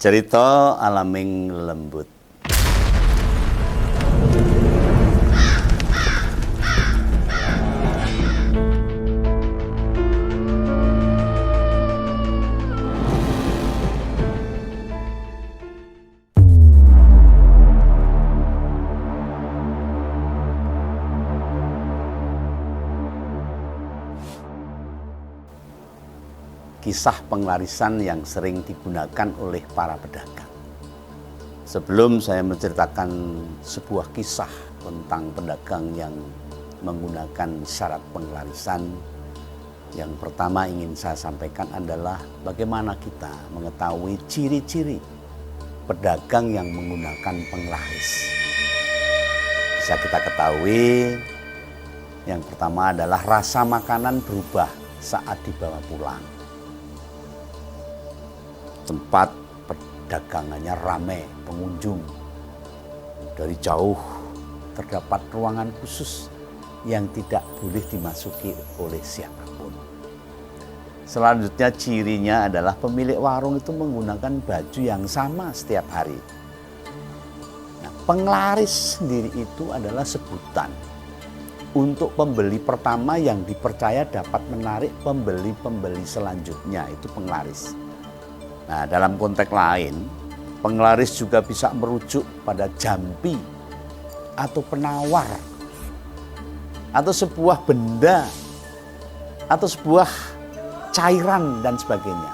Cerita Alaming Lembut. Kisah penglarisan yang sering digunakan oleh para pedagang. Sebelum saya menceritakan sebuah kisah tentang pedagang yang menggunakan syarat penglarisan, yang pertama ingin saya sampaikan adalah bagaimana kita mengetahui ciri-ciri pedagang yang menggunakan penglaris. Bisa kita ketahui, yang pertama adalah rasa makanan berubah saat dibawa pulang. Tempat perdagangannya ramai pengunjung. Dari jauh terdapat ruangan khusus yang tidak boleh dimasuki oleh siapapun. Selanjutnya cirinya adalah pemilik warung itu menggunakan baju yang sama setiap hari. Nah, penglaris sendiri itu adalah sebutan untuk pembeli pertama yang dipercaya dapat menarik pembeli-pembeli selanjutnya, itu penglaris. Nah, dalam konteks lain, penglaris juga bisa merujuk pada jampi atau penawar atau sebuah benda atau sebuah cairan dan sebagainya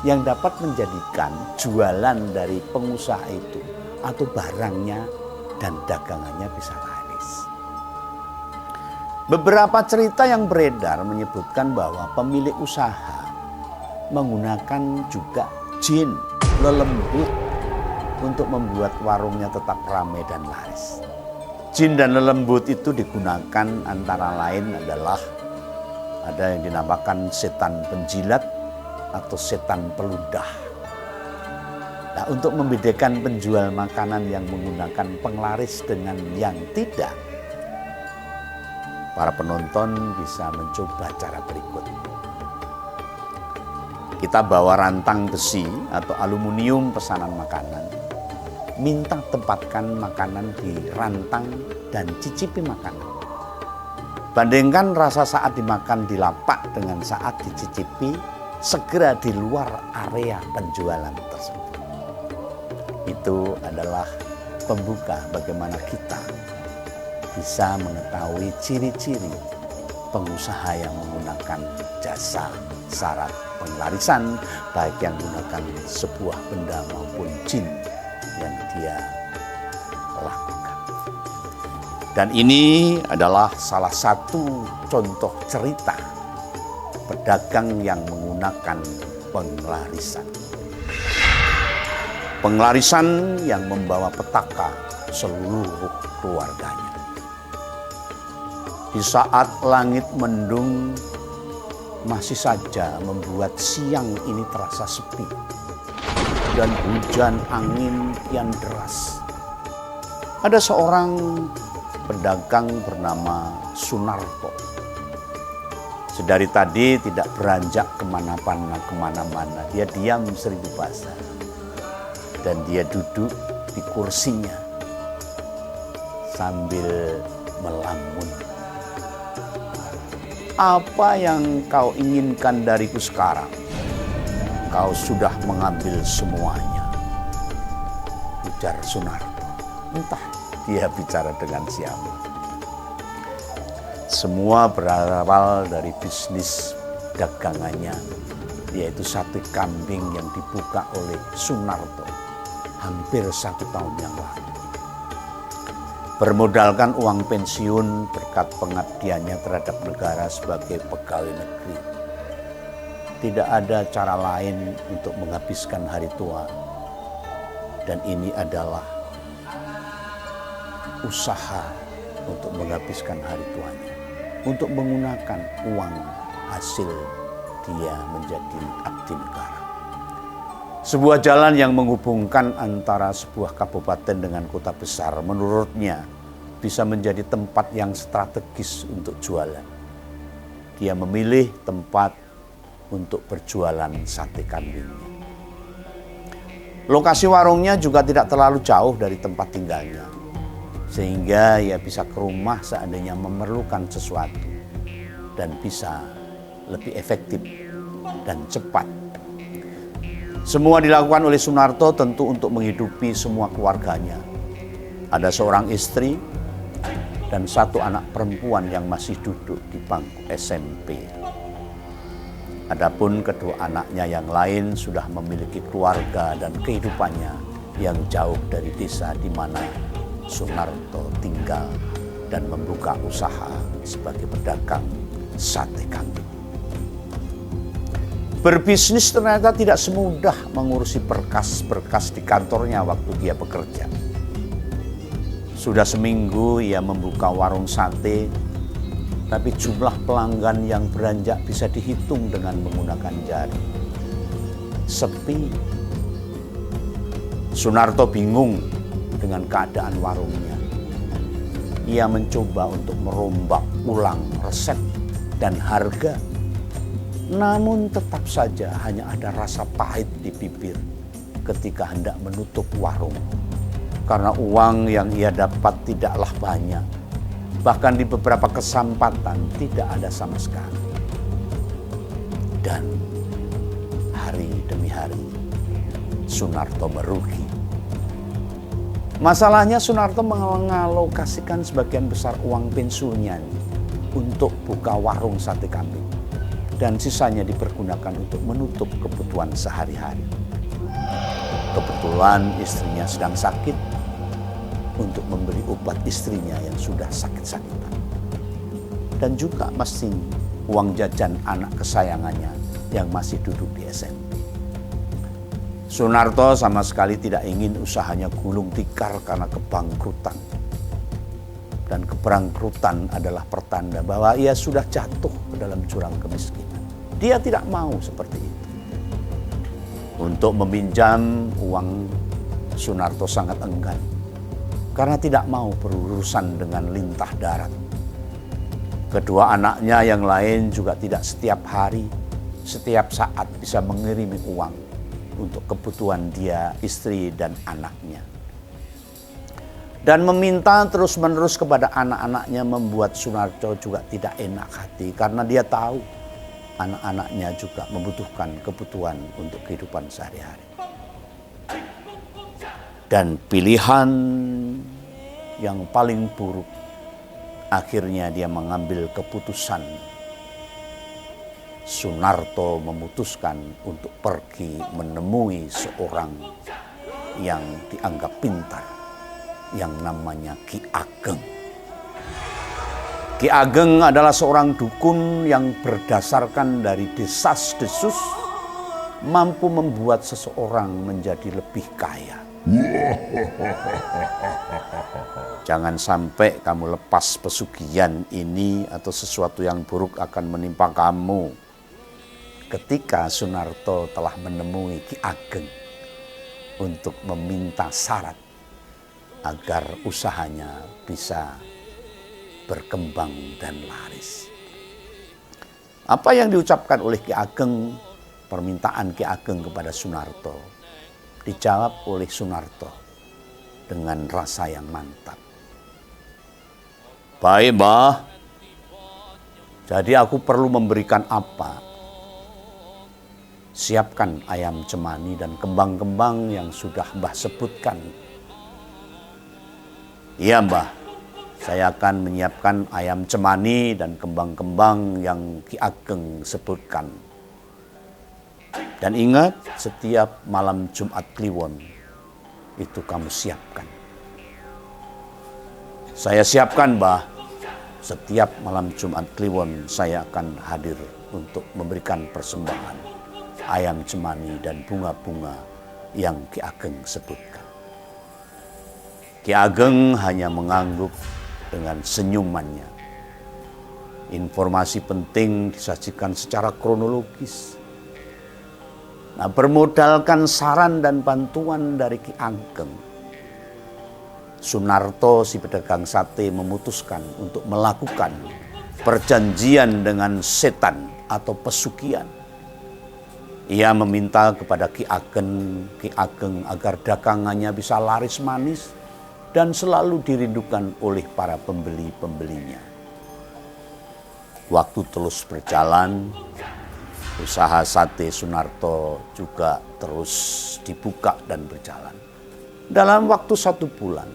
yang dapat menjadikan jualan dari pengusaha itu atau barangnya dan dagangannya bisa laris. Beberapa cerita yang beredar menyebutkan bahwa pemilik usaha menggunakan juga jin lelembut untuk membuat warungnya tetap ramai dan laris. Jin dan lelembut itu digunakan antara lain adalah ada yang dinamakan setan penjilat atau setan peludah. Nah, untuk membedakan penjual makanan yang menggunakan penglaris dengan yang tidak, para penonton bisa mencoba cara berikut. Kita bawa rantang besi atau aluminium pesanan makanan, minta tempatkan makanan di rantang dan cicipi makanan. Bandingkan rasa saat dimakan di lapak dengan saat dicicipi segera di luar area penjualan tersebut. Itu adalah pembuka bagaimana kita bisa mengetahui ciri-ciri pengusaha yang menggunakan jasa syarat penglarisan, baik yang menggunakan sebuah benda maupun jin yang dia lakukan. Dan ini adalah salah satu contoh cerita pedagang yang menggunakan penglarisan. Penglarisan yang membawa petaka seluruh keluarganya. Di saat langit mendung, masih saja membuat siang ini terasa sepi. Dan hujan angin kian deras. Ada seorang pedagang bernama Sunarto. Sedari tadi tidak beranjak kemana-mana. Dia diam seribu bahasa. Dan dia duduk di kursinya sambil melamun. Apa yang kau inginkan dariku sekarang? Kau sudah mengambil semuanya, ujar Sunarto. Entah dia bicara dengan siapa. Semua berawal dari bisnis dagangannya, yaitu sate kambing yang dibuka oleh Sunarto hampir 1 tahun yang lalu. Bermodalkan uang pensiun berkat pengabdiannya terhadap negara sebagai pegawai negeri. Tidak ada cara lain untuk menghabiskan hari tua. Dan ini adalah usaha untuk menghabiskan hari tuanya. Untuk menggunakan uang hasil dia menjadi abdi negara. Sebuah jalan yang menghubungkan antara sebuah kabupaten dengan kota besar menurutnya bisa menjadi tempat yang strategis untuk jualan. Dia memilih tempat untuk berjualan sate kambingnya. Lokasi warungnya juga tidak terlalu jauh dari tempat tinggalnya, sehingga ia bisa ke rumah seandainya memerlukan sesuatu dan bisa lebih efektif dan cepat. Semua dilakukan oleh Sunarto tentu untuk menghidupi semua keluarganya. Ada seorang istri dan satu anak perempuan yang masih duduk di bangku SMP. Adapun kedua anaknya yang lain sudah memiliki keluarga dan kehidupannya yang jauh dari desa di mana Sunarto tinggal dan membuka usaha sebagai pedagang sate kambing. Berbisnis ternyata tidak semudah mengurusi berkas-berkas di kantornya waktu dia bekerja. Sudah seminggu ia membuka warung sate, tapi jumlah pelanggan yang beranjak bisa dihitung dengan menggunakan jari. Sepi. Sunarto bingung dengan keadaan warungnya. Ia mencoba untuk merombak ulang resep dan harga. Namun tetap saja hanya ada rasa pahit di bibir ketika hendak menutup warung. Karena uang yang ia dapat tidaklah banyak. Bahkan di beberapa kesempatan tidak ada sama sekali. Dan hari demi hari Sunarto merugi. Masalahnya Sunarto mengalokasikan sebagian besar uang pensiunnya untuk buka warung sate kambing. Dan sisanya dipergunakan untuk menutup kebutuhan sehari-hari. Kebetulan istrinya sedang sakit untuk memberi obat istrinya yang sudah sakit-sakitan. Dan juga mesti uang jajan anak kesayangannya yang masih duduk di SMP. Sunarto sama sekali tidak ingin usahanya gulung tikar karena kebangkrutan. Dan kebangkrutan adalah pertanda bahwa ia sudah jatuh ke dalam jurang kemiskinan. Dia tidak mau seperti itu. Untuk meminjam uang, Sunarto sangat enggan. Karena tidak mau berurusan dengan lintah darat. Kedua anaknya yang lain juga tidak setiap hari, setiap saat bisa mengirimi uang untuk kebutuhan dia, istri, dan anaknya. Dan meminta terus-menerus kepada anak-anaknya membuat Sunarto juga tidak enak hati. Karena dia tahu anak-anaknya juga membutuhkan kebutuhan untuk kehidupan sehari-hari. Dan pilihan yang paling buruk, akhirnya dia mengambil keputusan. Sunarto memutuskan untuk pergi menemui seorang yang dianggap pintar, yang namanya Ki Ageng. Ki Ageng adalah seorang dukun yang berdasarkan dari desas-desus mampu membuat seseorang menjadi lebih kaya. Jangan sampai kamu lepas pesugihan ini atau sesuatu yang buruk akan menimpa kamu. Ketika Sunarto telah menemui Ki Ageng untuk meminta syarat agar usahanya bisa berkembang dan laris. Apa yang diucapkan oleh Ki Ageng, permintaan Ki Ageng kepada Sunarto, dijawab oleh Sunarto dengan rasa yang mantap. Baik, Mbah. Jadi aku perlu memberikan apa? Siapkan ayam cemani dan kembang-kembang yang sudah Mbah sebutkan. Iya, Mbah. Saya akan menyiapkan ayam cemani dan kembang-kembang yang Ki Ageng sebutkan. Dan ingat, setiap malam Jumat Kliwon itu kamu siapkan. Saya siapkan, Mbah. Setiap malam Jumat Kliwon saya akan hadir untuk memberikan persembahan ayam cemani dan bunga-bunga yang Ki Ageng sebutkan. Ki Ageng hanya mengangguk dengan senyumannya. Informasi penting disajikan secara kronologis. Nah, bermodalkan saran dan bantuan dari Ki Ageng, Sunarto si pedagang sate memutuskan untuk melakukan perjanjian dengan setan atau pesugihan. Ia meminta kepada Ki Ageng agar dagangannya bisa laris manis dan selalu dirindukan oleh para pembeli-pembelinya. Waktu terus berjalan, usaha sate Sunarto juga terus dibuka dan berjalan. Dalam waktu 1 bulan,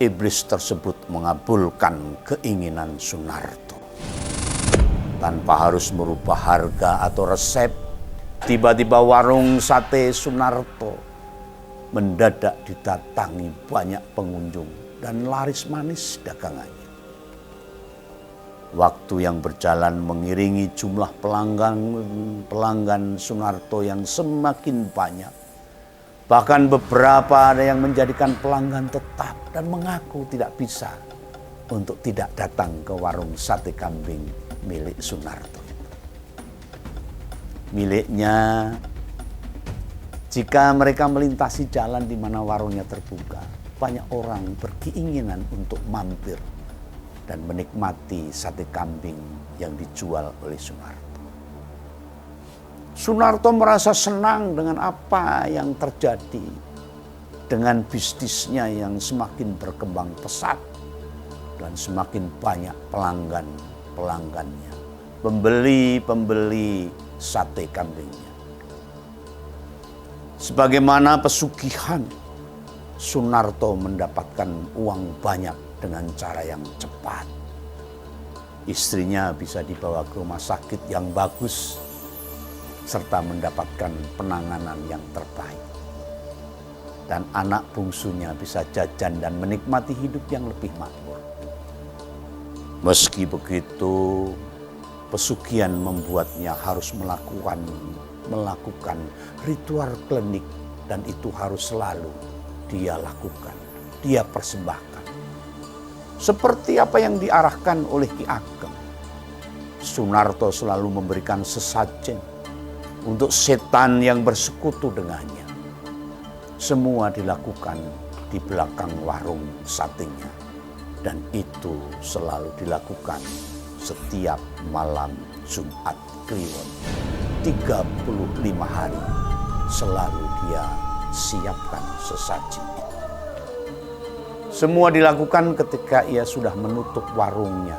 iblis tersebut mengabulkan keinginan Sunarto. Tanpa harus merubah harga atau resep, tiba-tiba warung sate Sunarto mendadak didatangi banyak pengunjung dan laris manis dagangannya. Waktu yang berjalan mengiringi jumlah pelanggan Sunarto yang semakin banyak. Bahkan beberapa ada yang menjadikan pelanggan tetap dan mengaku tidak bisa untuk tidak datang ke warung sate kambing milik Sunarto. Miliknya, jika mereka melintasi jalan di mana warungnya terbuka, banyak orang berkeinginan untuk mampir dan menikmati sate kambing yang dijual oleh Sunarto. Sunarto merasa senang dengan apa yang terjadi, dengan bisnisnya yang semakin berkembang pesat dan semakin banyak pelanggannya, pembeli sate kambingnya. Sebagaimana pesugihan, Sunarto mendapatkan uang banyak dengan cara yang cepat. Istrinya bisa dibawa ke rumah sakit yang bagus serta mendapatkan penanganan yang terbaik. Dan anak bungsunya bisa jajan dan menikmati hidup yang lebih makmur. Meski begitu, pesugihan membuatnya harus melakukan ritual klinik, dan itu harus selalu dia lakukan, dia persembahkan. Seperti apa yang diarahkan oleh Ki Ageng, Sunarto selalu memberikan sesajen untuk setan yang bersekutu dengannya. Semua dilakukan di belakang warung satenya, dan itu selalu dilakukan setiap malam Jumat Kliwon. 35 hari selalu dia siapkan sesaji. Semua dilakukan ketika ia sudah menutup warungnya.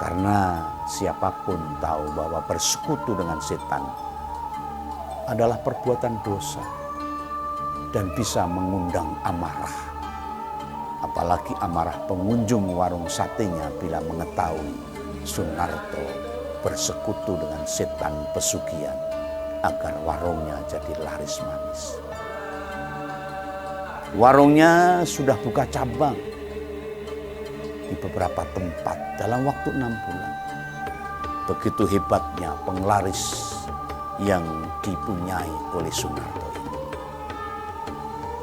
Karena siapapun tahu bahwa bersekutu dengan setan adalah perbuatan dosa dan bisa mengundang amarah. Apalagi amarah pengunjung warung satenya bila mengetahui Sunarto bersekutu dengan setan pesugihan agar warungnya jadi laris manis. Warungnya sudah buka cabang di beberapa tempat dalam waktu 6 bulan. Begitu hebatnya penglaris yang dipunyai oleh Sunarto ini.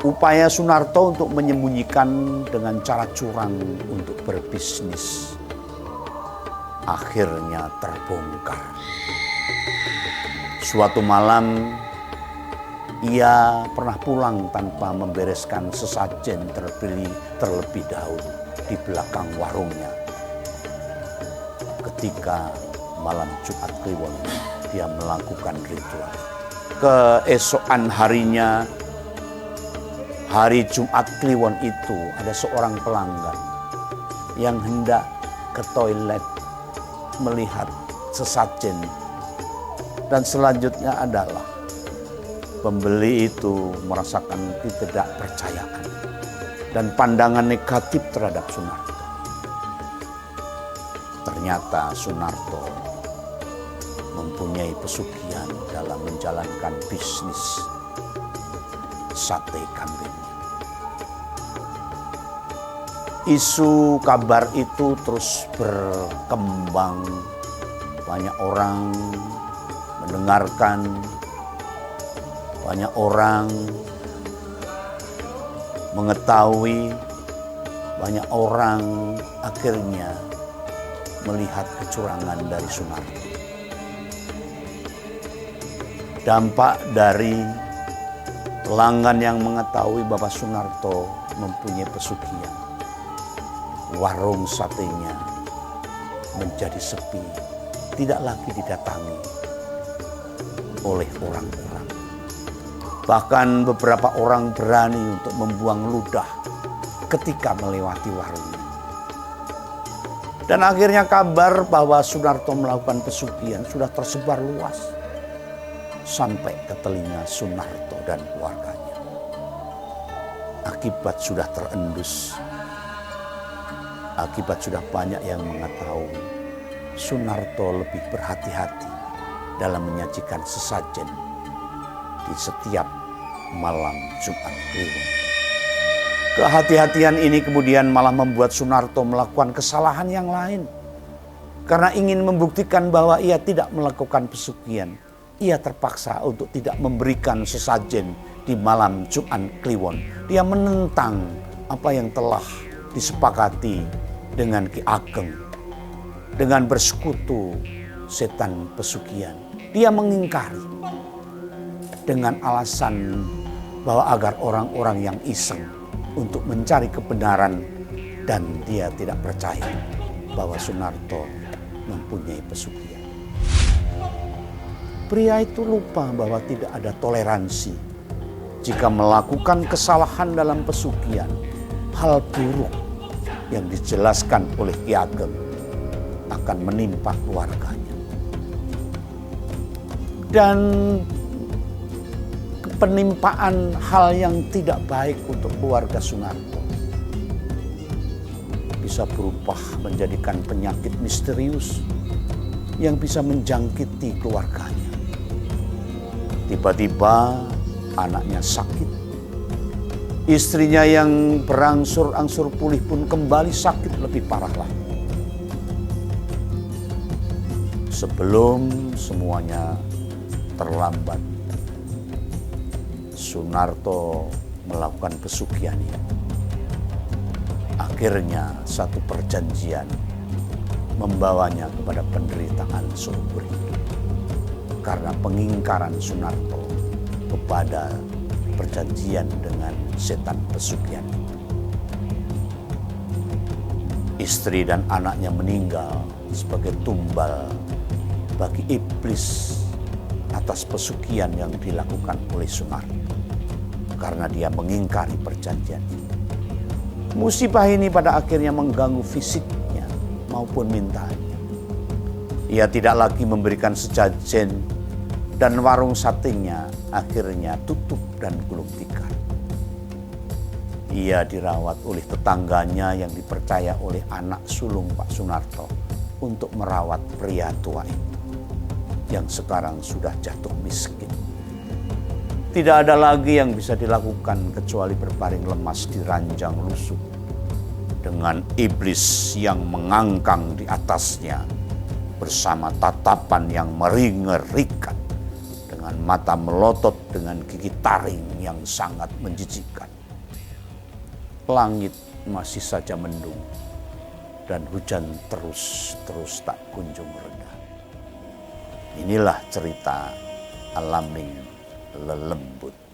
Upaya Sunarto untuk menyembunyikan dengan cara curang untuk berbisnis akhirnya terbongkar. Suatu malam ia pernah pulang tanpa membereskan sesajen terlebih dahulu di belakang warungnya. Ketika malam Jumat Kliwon dia melakukan ritual. Keesokan harinya, hari Jumat Kliwon itu, ada seorang pelanggan yang hendak ke toilet melihat sesajen. Dan selanjutnya adalah pembeli itu merasakan ketidakpercayaan dan pandangan negatif terhadap Sunarto. Ternyata Sunarto mempunyai pesugihan dalam menjalankan bisnis sate kambingnya. Isu kabar itu terus berkembang. Banyak orang mendengarkan, banyak orang mengetahui, banyak orang akhirnya melihat kecurangan dari Sunarto. Dampak dari pelanggan yang mengetahui bahwa Sunarto mempunyai pesugihan, warung satenya menjadi sepi tidak lagi didatangi oleh orang-orang. Bahkan beberapa orang berani untuk membuang ludah ketika melewati warungnya. Dan akhirnya kabar bahwa Sunarto melakukan pesugihan sudah tersebar luas sampai ke telinga Sunarto dan keluarganya. Akibat sudah terendus, akibat sudah banyak yang mengetahui, Sunarto lebih berhati-hati dalam menyajikan sesajen di setiap malam Jumat Kliwon. Kehati-hatian ini kemudian malah membuat Sunarto melakukan kesalahan yang lain. Karena ingin membuktikan bahwa ia tidak melakukan pesugihan, ia terpaksa untuk tidak memberikan sesajen di malam Jumat Kliwon. Dia menentang apa yang telah disepakati dengan Ki Ageng, dengan bersekutu setan pesugihan. Dia mengingkari dengan alasan bahwa agar orang-orang yang iseng untuk mencari kebenaran, dan dia tidak percaya bahwa Sunarto mempunyai pesugihan. Pria itu lupa bahwa tidak ada toleransi. Jika melakukan kesalahan dalam pesugihan, hal buruk yang dijelaskan oleh Ki Ageng akan menimpa keluarganya. Dan penimpaan hal yang tidak baik untuk keluarga Sunarto bisa berubah menjadikan penyakit misterius yang bisa menjangkiti keluarganya. Tiba-tiba anaknya sakit. Istrinya yang berangsur-angsur pulih pun kembali sakit lebih parah lagi. Sebelum semuanya terlambat, Sunarto melakukan pesugihannya. Akhirnya satu perjanjian membawanya kepada penderitaan seumur hidup. Karena pengingkaran Sunarto kepada perjanjian dengan setan pesugihan itu. Istri dan anaknya meninggal sebagai tumbal bagi iblis atas pesugihan yang dilakukan oleh Sunarto. Karena dia mengingkari perjanjian itu. Musibah ini pada akhirnya mengganggu fisiknya maupun mentalnya. Ia tidak lagi memberikan sesajen, dan warung satenya akhirnya tutup dan gulung tikar. Ia dirawat oleh tetangganya yang dipercaya oleh anak sulung Pak Sunarto untuk merawat pria tua itu yang sekarang sudah jatuh miskin. Tidak ada lagi yang bisa dilakukan kecuali berbaring lemas di ranjang lusuh dengan iblis yang mengangkang di atasnya bersama tatapan yang mengerikan, dengan mata melotot dengan gigi taring yang sangat menjijikkan. Langit masih saja mendung dan hujan terus tak kunjung reda. Inilah cerita Alaming Lelembut.